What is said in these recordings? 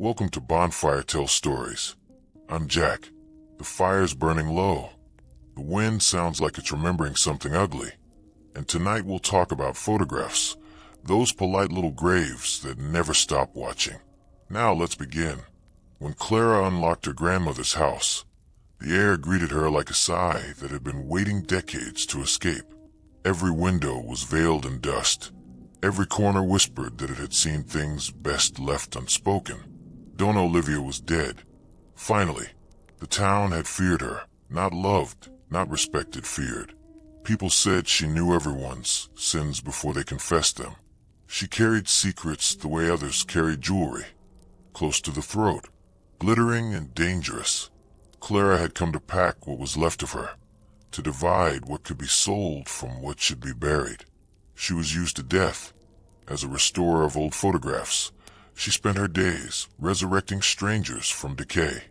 Welcome to Bonfire Tells Stories. I'm Jack. The fire's burning low. The wind sounds like it's remembering something ugly. And tonight we'll talk about photographs, those polite little graves that never stop watching. Now let's begin. When Clara unlocked her grandmother's house, the air greeted her like a sigh that had been waiting decades to escape. Every window was veiled in dust. Every corner whispered that it had seen things best left unspoken. Donna Olivia was dead. Finally, the town had feared her. Not loved, not respected, feared. People said she knew everyone's sins before they confessed them. She carried secrets the way others carried jewelry, close to the throat, glittering and dangerous. Clara had come to pack what was left of her, to divide what could be sold from what should be buried. She was used to death. As a restorer of old photographs, she spent her days resurrecting strangers from decay.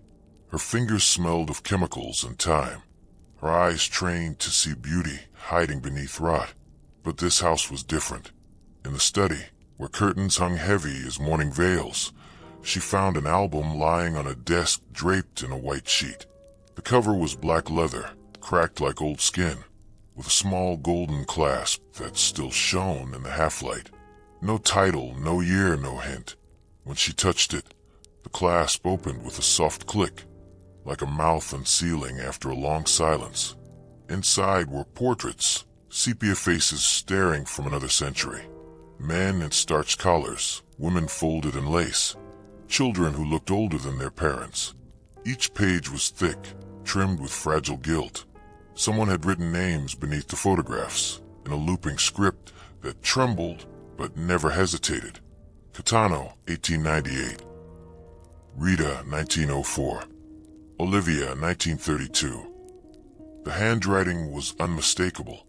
Her fingers smelled of chemicals and time. Her eyes trained to see beauty hiding beneath rot. But this house was different. In the study, where curtains hung heavy as mourning veils, she found an album lying on a desk draped in a white sheet. The cover was black leather, cracked like old skin, with a small golden clasp that still shone in the half-light. No title, no year, no hint. When she touched it, the clasp opened with a soft click, like a mouth unsealing after a long silence. Inside were portraits, sepia faces staring from another century. Men in starched collars, women folded in lace, children who looked older than their parents. Each page was thick, trimmed with fragile gilt. Someone had written names beneath the photographs, in a looping script that trembled but never hesitated. Catano, 1898. Rita, 1904. Olivia, 1932. The handwriting was unmistakable.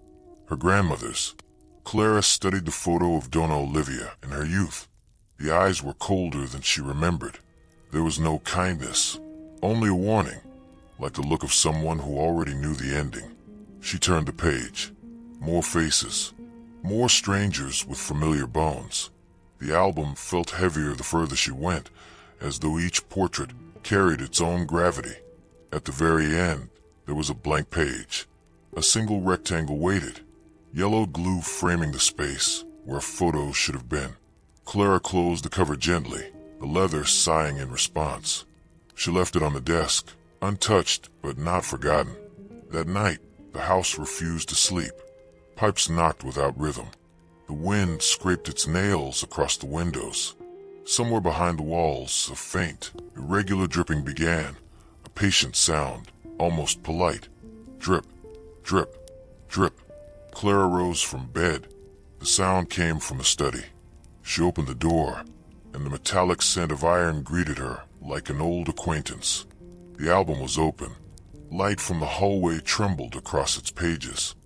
Her grandmother's. Clara studied the photo of Donna Olivia in her youth. The eyes were colder than she remembered. There was no kindness, only a warning, like the look of someone who already knew the ending. She turned the page. More faces. More strangers with familiar bones. The album felt heavier the further she went, as though each portrait carried its own gravity. At the very end, there was a blank page. A single rectangle waited, yellow glue framing the space where a photo should have been. Clara closed the cover gently, the leather sighing in response. She left it on the desk, untouched but not forgotten. That night, the house refused to sleep. Pipes knocked without rhythm. The wind scraped its nails across the windows. Somewhere behind the walls, a faint, irregular dripping began, a patient sound, almost polite. Drip, drip, drip. Clara rose from bed. The sound came from the study. She opened the door, and the metallic scent of iron greeted her like an old acquaintance. The album was open. Light from the hallway trembled across its pages.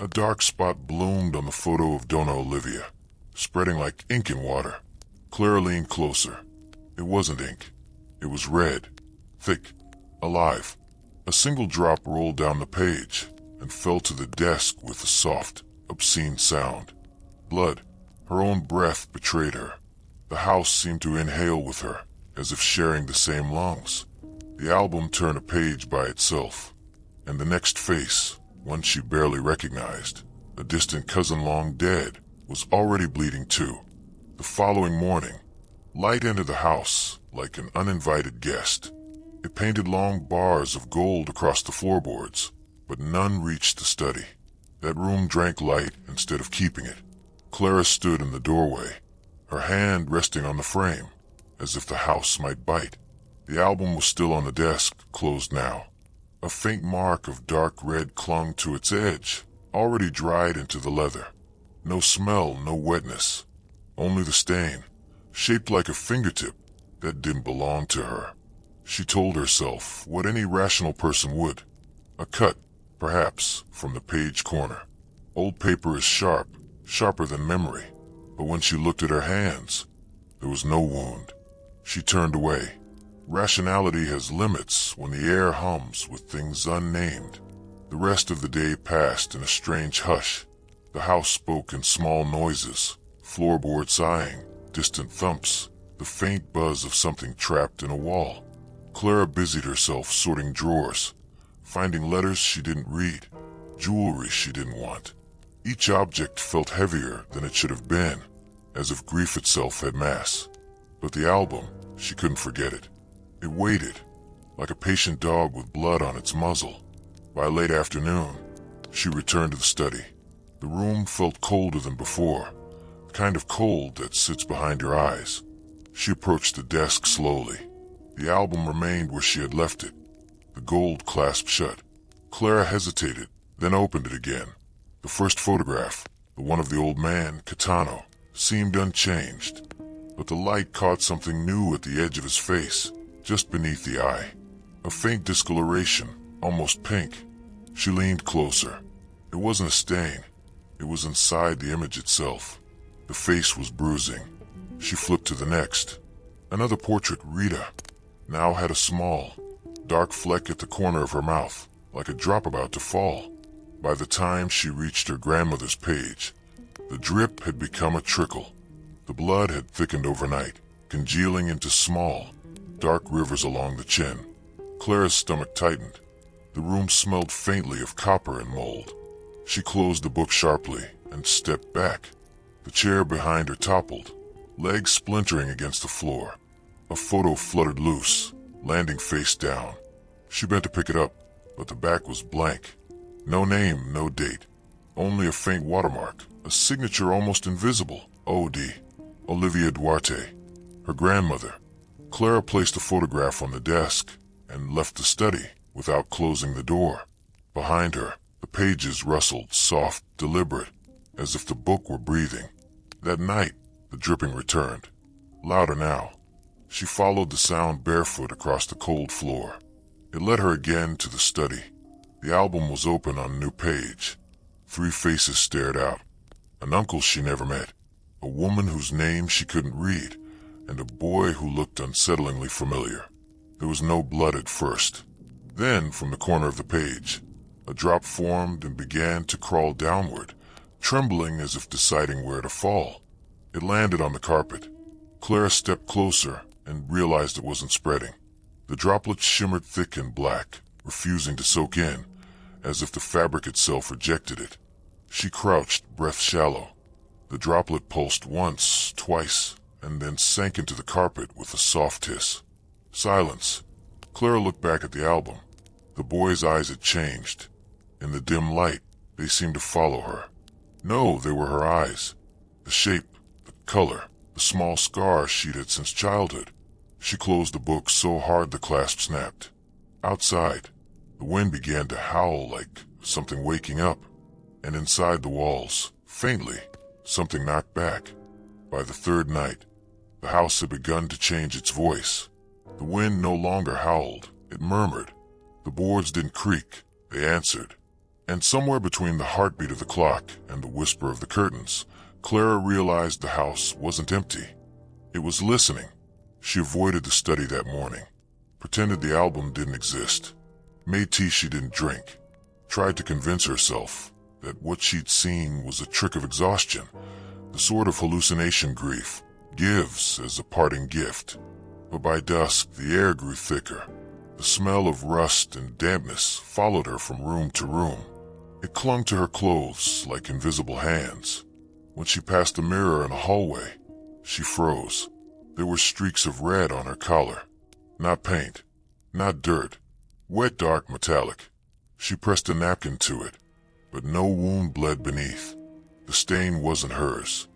A dark spot bloomed on the photo of Donna Olivia, spreading like ink in water. Clara leaned closer. It wasn't ink. It was red, thick, alive. A single drop rolled down the page and fell to the desk with a soft, obscene sound. Blood. Her own breath betrayed her. The house seemed to inhale with her, as if sharing the same lungs. The album turned a page by itself, and the next face, one she barely recognized, a distant cousin long dead, was already bleeding too. The following morning, light entered the house like an uninvited guest. It painted long bars of gold across the floorboards, but none reached the study. That room drank light instead of keeping it. Clara stood in the doorway, her hand resting on the frame, as if the house might bite. The album was still on the desk, closed now. A faint mark of dark red clung to its edge, already dried into the leather. No smell, no wetness. Only the stain, shaped like a fingertip, that didn't belong to her. She told herself what any rational person would. A cut, perhaps, from the page corner. Old paper is sharp, sharper than memory. But when she looked at her hands, there was no wound. She turned away. Rationality has limits when the air hums with things unnamed. The rest of the day passed in a strange hush. The house spoke in small noises, floorboard sighing, distant thumps. the faint buzz of something trapped in a wall. Clara busied herself sorting drawers, finding letters she didn't read, jewelry she didn't want. Each object felt heavier than it should have been, as if grief itself had mass. But the album, she couldn't forget it. It waited, like a patient dog with blood on its muzzle. By late afternoon, she returned to the study. The room felt colder than before, the kind of cold that sits behind your eyes. She approached the desk slowly. The album remained where she had left it, the gold clasp shut. Clara hesitated, then opened it again. The first photograph, the one of the old man, Catano, seemed unchanged, but the light caught something new at the edge of his face, just beneath the eye. A faint discoloration, almost pink. She leaned closer. It wasn't a stain. It was inside the image itself. The face was bruising. She flipped to the next. Another portrait, Rita, now had a small, dark fleck at the corner of her mouth, like a drop about to fall. By the time she reached her grandmother's page, the drip had become a trickle. The blood had thickened overnight, congealing into small, dark rivers along the chin. Clara's stomach tightened. The room smelled faintly of copper and mold. She closed the book sharply and stepped back. The chair behind her toppled, legs splintering against the floor. A photo fluttered loose, landing face down. She bent to pick it up, but the back was blank. No name, no date. Only a faint watermark, a signature almost invisible. O.D. Olivia Duarte. Her grandmother. Clara placed the photograph on the desk and left the study without closing the door. Behind her, the pages rustled, soft, deliberate, as if the book were breathing. That night, the dripping returned. Louder now. She followed the sound barefoot across the cold floor. It led her again to the study. The album was open on a new page. 3 faces stared out. An uncle she never met, a woman whose name she couldn't read, and a boy who looked unsettlingly familiar. There was no blood at first. Then, from the corner of the page, a drop formed and began to crawl downward, trembling as if deciding where to fall. It landed on the carpet. Clara stepped closer and realized it wasn't spreading. The droplets shimmered thick and black, refusing to soak in, as if the fabric itself rejected it. She crouched, breath shallow. The droplet pulsed once, twice, and then sank into the carpet with a soft hiss. Silence. Clara looked back at the album. The boy's eyes had changed. In the dim light, they seemed to follow her. No, they were her eyes. The shape, the color, the small scar she'd had since childhood. She closed the book so hard the clasp snapped. Outside, the wind began to howl like something waking up, and inside the walls, faintly, something knocked back. By the third night, the house had begun to change its voice. The wind no longer howled, it murmured. The boards didn't creak, they answered. And somewhere between the heartbeat of the clock and the whisper of the curtains, Clara realized the house wasn't empty. It was listening. She avoided the study that morning, pretended the album didn't exist, made tea she didn't drink, tried to convince herself that what she'd seen was a trick of exhaustion, the sort of hallucination grief gives as a parting gift. But by dusk, the air grew thicker. The smell of rust and dampness followed her from room to room. It clung to her clothes like invisible hands. When she passed a mirror in a hallway, she froze. There were streaks of red on her collar. Not paint, not dirt, wet, dark, metallic. She pressed a napkin to it, but no wound bled beneath. The stain wasn't hers.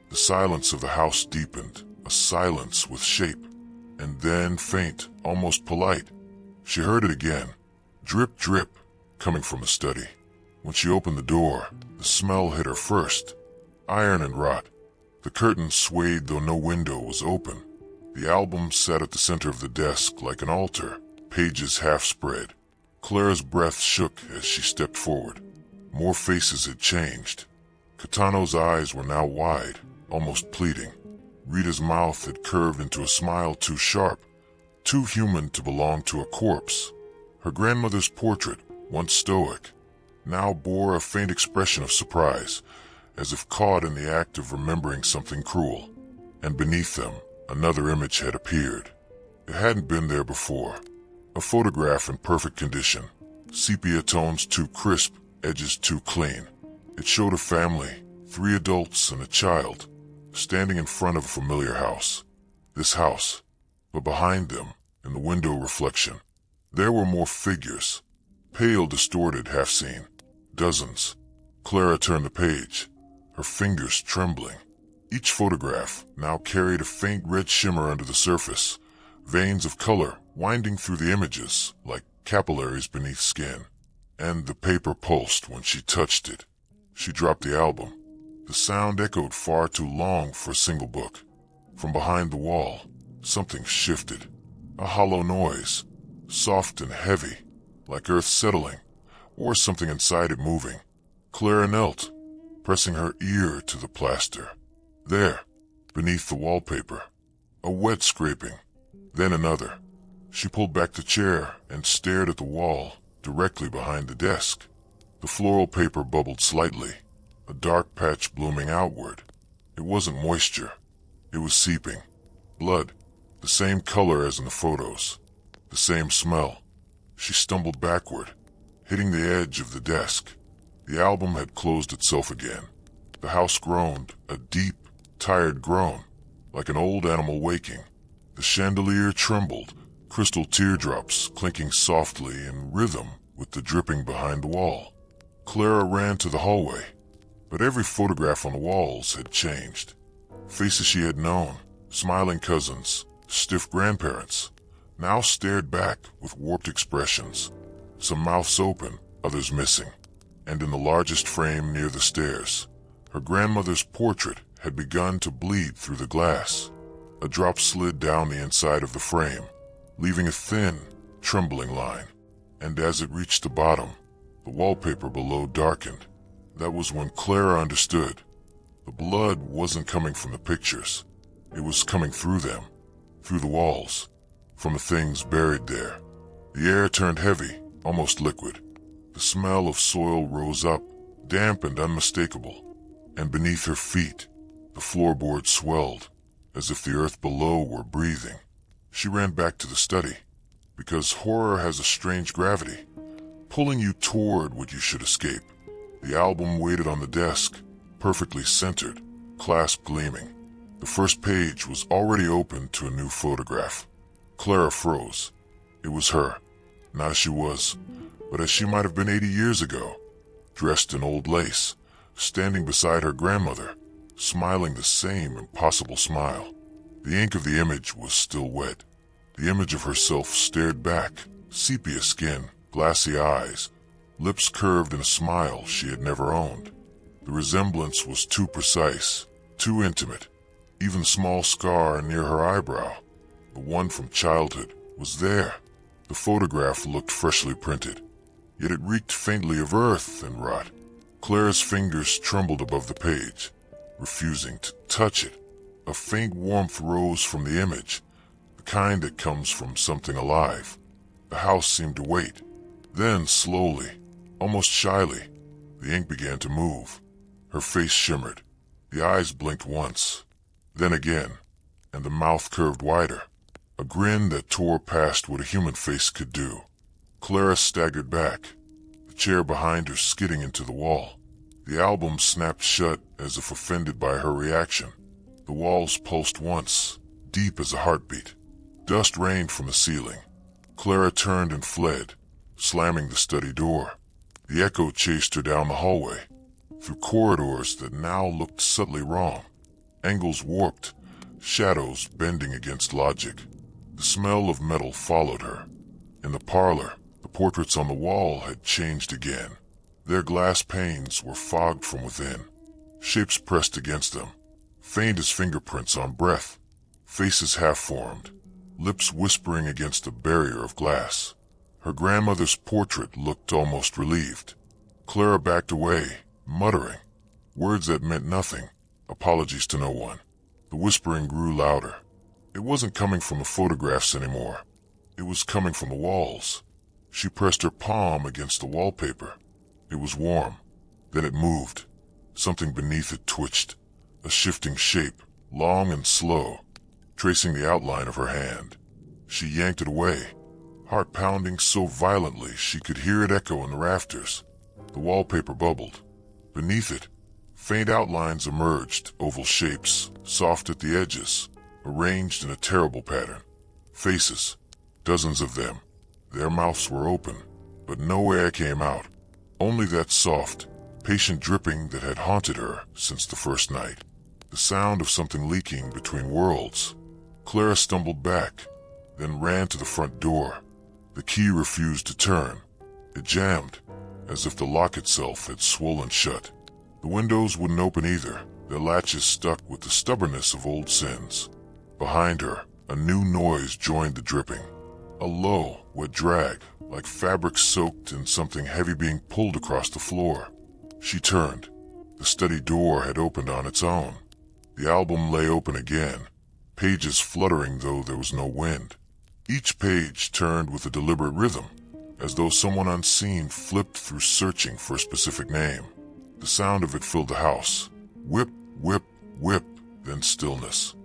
The silence of the house deepened, a silence with shape, and then faint, almost polite. She heard it again, drip, drip, coming from the study. When she opened the door, the smell hit her first, iron and rot. The curtains swayed though no window was open. The album sat at the center of the desk like an altar, pages half spread. Clara's breath shook as she stepped forward. More faces had changed. Catano's eyes were now wide, almost pleading. Rita's mouth had curved into a smile too sharp, too human to belong to a corpse. Her grandmother's portrait, once stoic, now bore a faint expression of surprise, as if caught in the act of remembering something cruel. And beneath them, Another image had appeared. It hadn't been there before. A photograph in perfect condition. Sepia tones too crisp, edges too clean. It showed a family, 3 adults and a child, standing in front of a familiar house. This house, but behind them, in the window reflection, there were more figures. Pale, distorted, half-seen. Dozens. Clara turned the page, her fingers trembling. Each photograph now carried a faint red shimmer under the surface, veins of color winding through the images like capillaries beneath skin. And the paper pulsed when she touched it. She dropped the album. The sound echoed far too long for a single book. From behind the wall, something shifted. A hollow noise, soft and heavy, like earth settling, or something inside it moving. Clara knelt, pressing her ear to the plaster. There, beneath the wallpaper, a wet scraping, then another. She pulled back the chair and stared at the wall directly behind the desk. The floral paper bubbled slightly, a dark patch blooming outward. It wasn't moisture. It was seeping. Blood, the same color as in the photos, the same smell. She stumbled backward, hitting the edge of the desk. The album had closed itself again. The house groaned, a deep, tired groan, like an old animal waking. The chandelier trembled, crystal teardrops clinking softly in rhythm with the dripping behind the wall. Clara ran to the hallway, but every photograph on the walls had changed. Faces she had known, smiling cousins, stiff grandparents, now stared back with warped expressions, some mouths open, others missing. And in the largest frame near the stairs, her grandmother's portrait had begun to bleed through the glass. A drop slid down the inside of the frame, leaving a thin, trembling line. And as it reached the bottom, the wallpaper below darkened. That was when Clara understood. The blood wasn't coming from the pictures. It was coming through them, through the walls, from the things buried there. The air turned heavy, almost liquid. The smell of soil rose up, damp and unmistakable. And beneath her feet, the floorboard swelled, as if the earth below were breathing. She ran back to the study, because horror has a strange gravity, pulling you toward what you should escape. The album waited on the desk, perfectly centered, clasp gleaming. The first page was already open to a new photograph. Clara froze. It was her, not as she was, but as she might have been 80 years ago, dressed in old lace, standing beside her grandmother, smiling the same impossible smile. The ink of the image was still wet. The image of herself stared back, sepia skin, glassy eyes, lips curved in a smile she had never owned. The resemblance was too precise, too intimate. Even the small scar near her eyebrow, the one from childhood, was there. The photograph looked freshly printed, yet it reeked faintly of earth and rot. Clara's fingers trembled above the page, refusing to touch it. A faint warmth rose from the image, the kind that comes from something alive. The house seemed to wait. Then, slowly, almost shyly, the ink began to move. Her face shimmered. The eyes blinked once, then again, and the mouth curved wider. A grin that tore past what a human face could do. Clara staggered back, the chair behind her skidding into the wall. The album snapped shut as if offended by her reaction. The walls pulsed once, deep as a heartbeat. Dust rained from the ceiling. Clara turned and fled, slamming the study door. The echo chased her down the hallway, through corridors that now looked subtly wrong. Angles warped, shadows bending against logic. The smell of metal followed her. In the parlor, the portraits on the wall had changed again. Their glass panes were fogged from within. Shapes pressed against them, faint as fingerprints on breath. Faces half-formed, lips whispering against a barrier of glass. Her grandmother's portrait looked almost relieved. Clara backed away, muttering, words that meant nothing, apologies to no one. The whispering grew louder. It wasn't coming from the photographs anymore. It was coming from the walls. She pressed her palm against the wallpaper. It was warm. Then it moved. Something beneath it twitched. A shifting shape, long and slow. tracing the outline of her hand. She yanked it away, heart pounding so violently she could hear it echo in the rafters. The wallpaper bubbled. Beneath it, faint outlines emerged, oval shapes, soft at the edges, arranged in a terrible pattern. Faces, dozens of them. Their mouths were open, but no air came out. Only that soft, patient dripping that had haunted her since the first night. The sound of something leaking between worlds. Clara stumbled back, then ran to the front door. The key refused to turn. It jammed, as if the lock itself had swollen shut. The windows wouldn't open either, their latches stuck with the stubbornness of old sins. Behind her, a new noise joined the dripping. A low, wet drag, like fabric soaked in something heavy being pulled across the floor. She turned. The study door had opened on its own. The album lay open again, pages fluttering though there was no wind. Each page turned with a deliberate rhythm, as though someone unseen flipped through searching for a specific name. The sound of it filled the house. Whip, whip, whip, then stillness.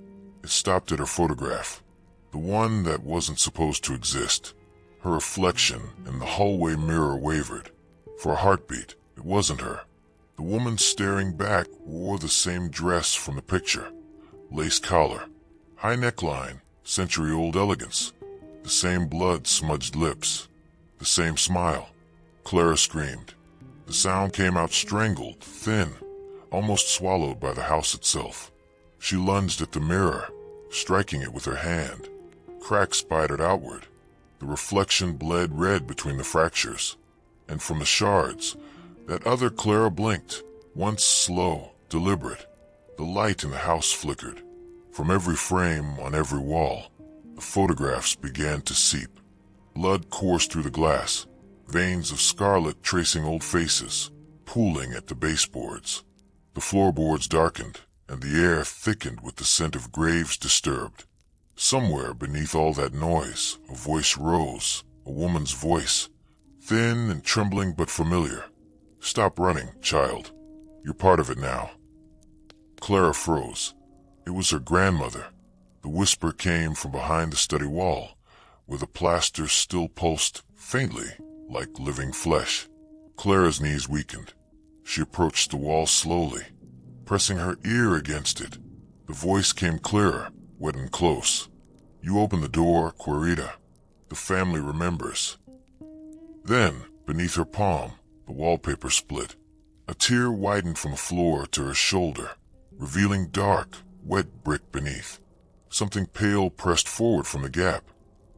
It stopped at her photograph, the one that wasn't supposed to exist. Her reflection in the hallway mirror wavered. For a heartbeat, it wasn't her. The woman staring back wore the same dress from the picture. Lace collar, high neckline, century-old elegance. The same blood-smudged lips. The same smile. Clara screamed. The sound came out strangled, thin, almost swallowed by the house itself. She lunged at the mirror, striking it with her hand. Cracks spidered outward. The reflection bled red between the fractures. And from the shards, that other Clara blinked, once slow, deliberate. The light in the house flickered. From every frame on every wall, the photographs began to seep. Blood coursed through the glass, veins of scarlet tracing old faces, pooling at the baseboards. The floorboards darkened, and the air thickened with the scent of graves disturbed. Somewhere beneath all that noise, a voice rose, a woman's voice, thin and trembling but familiar. "Stop running, child. You're part of it now." Clara froze. It was her grandmother. The whisper came from behind the study wall, where the plaster still pulsed faintly, like living flesh. Clara's knees weakened. She approached the wall slowly, pressing her ear against it. The voice came clearer, wet and close. "You open the door, Querida. The family remembers." Then, beneath her palm, the wallpaper split. A tear widened from the floor to her shoulder, revealing dark, wet brick beneath. Something pale pressed forward from the gap,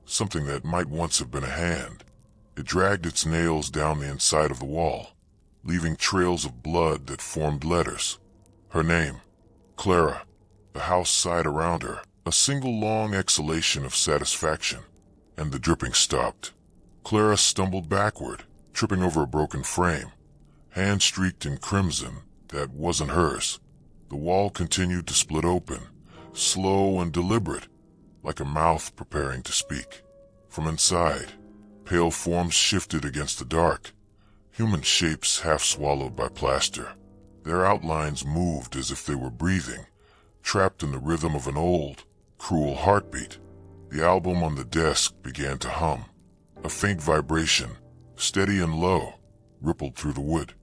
something that might once have been a hand. It dragged its nails down the inside of the wall, leaving trails of blood that formed letters. Her name, Clara. The house sighed around her, a single long exhalation of satisfaction, and the dripping stopped. Clara stumbled backward, tripping over a broken frame, hand streaked in crimson that wasn't hers. The wall continued to split open, slow and deliberate, like a mouth preparing to speak. From inside, pale forms shifted against the dark, human shapes half swallowed by plaster. Their outlines moved as if they were breathing, trapped in the rhythm of an old, cruel heartbeat. The album on the desk began to hum. A faint vibration, steady and low, rippled through the wood.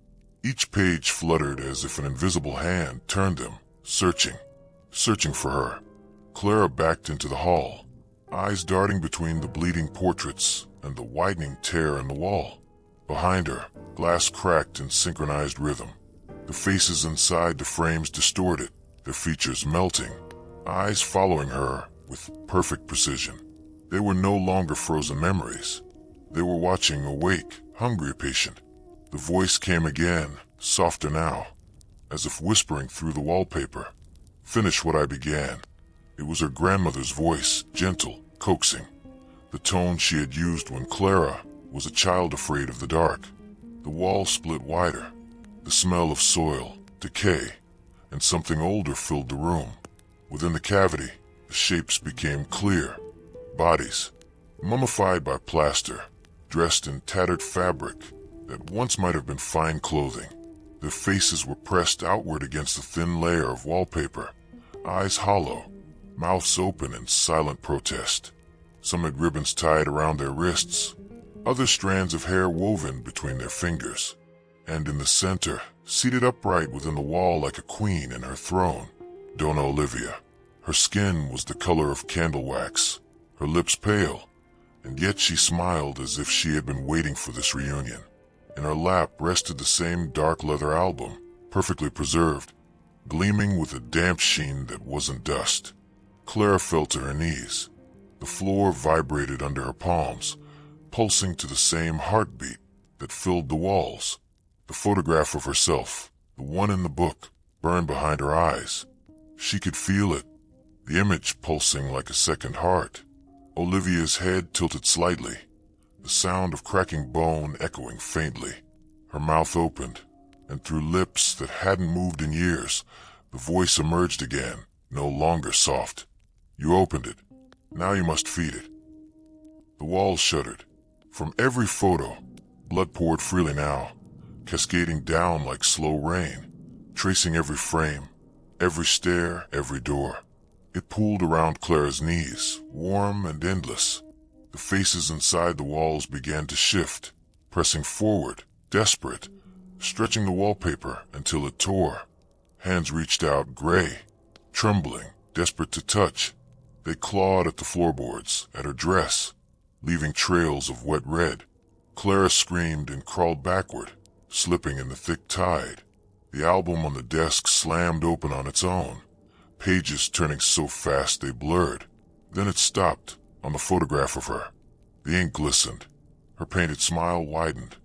Each page fluttered as if an invisible hand turned them, searching for her. Clara backed into the hall, eyes darting between the bleeding portraits and the widening tear in the wall. Behind her, glass cracked in synchronized rhythm. The faces inside the frames distorted, their features melting, eyes following her with perfect precision. They were no longer frozen memories. They were watching awake, hungry patient. The voice came again, softer now, as if whispering through the wallpaper. "Finish what I began." It was her grandmother's voice, gentle, coaxing, the tone she had used when Clara was a child afraid of the dark. The wall split wider. The smell of soil, decay, and something older filled the room. Within the cavity, the shapes became clear. Bodies, mummified by plaster, dressed in tattered fabric that once might have been fine clothing. Their faces were pressed outward against a thin layer of wallpaper, eyes hollow, mouths open in silent protest. Some had ribbons tied around their wrists, other strands of hair woven between their fingers. And in the center, seated upright within the wall like a queen in her throne, Donna Olivia. Her skin was the color of candle wax, her lips pale, and yet she smiled as if she had been waiting for this reunion. In her lap rested the same dark leather album, perfectly preserved, gleaming with a damp sheen that wasn't dust. Clara fell to her knees. The floor vibrated under her palms, pulsing to the same heartbeat that filled the walls. The photograph of herself, the one in the book, burned behind her eyes. She could feel it, the image pulsing like a second heart. Olivia's head tilted slightly, the sound of cracking bone echoing faintly. Her mouth opened, and through lips that hadn't moved in years, the voice emerged again, no longer soft. "You opened it. Now you must feed it." The walls shuddered. From every photo, blood poured freely now, cascading down like slow rain, tracing every frame, every stair, every door. It pooled around Clara's knees, warm and endless. The faces inside the walls began to shift, pressing forward, desperate, stretching the wallpaper until it tore. Hands reached out, gray, trembling, desperate to touch. They clawed at the floorboards, at her dress, leaving trails of wet red. Clara screamed and crawled backward, slipping in the thick tide. The album on the desk slammed open on its own, pages turning so fast they blurred. Then it stopped, on the photograph of her. The ink glistened, her painted smile widened,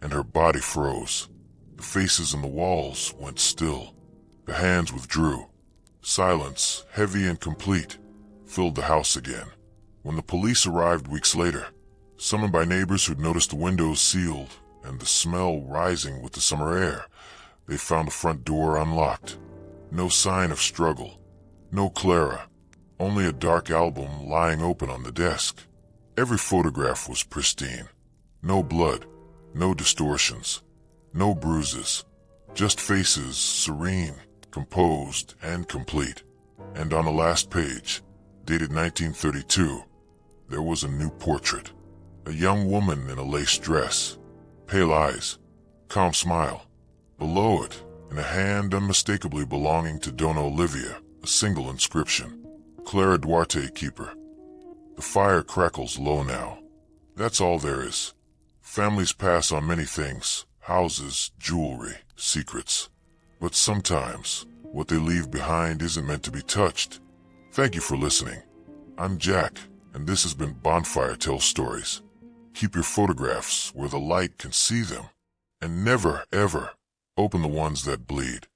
and her body froze. The faces on the walls went still. The hands withdrew. Silence, heavy and complete, filled the house again. When the police arrived weeks later, summoned by neighbors who'd noticed the windows sealed and the smell rising with the summer air, they found the front door unlocked. No sign of struggle. No Clara. Only a dark album lying open on the desk. Every photograph was pristine. No blood. No distortions. No bruises. Just faces, serene, composed, and complete. And on the last page, dated 1932, there was a new portrait. A young woman in a lace dress. Pale eyes. Calm smile. Below it, in a hand unmistakably belonging to Donna Olivia, a single inscription. Clara Duarte, keeper. The fire crackles low now. That's all there is. Families pass on many things, houses, jewelry, secrets. But sometimes, what they leave behind isn't meant to be touched. Thank you for listening. I'm Jack, and this has been Bonfire Tells Stories. Keep your photographs where the light can see them, and never, ever open the ones that bleed.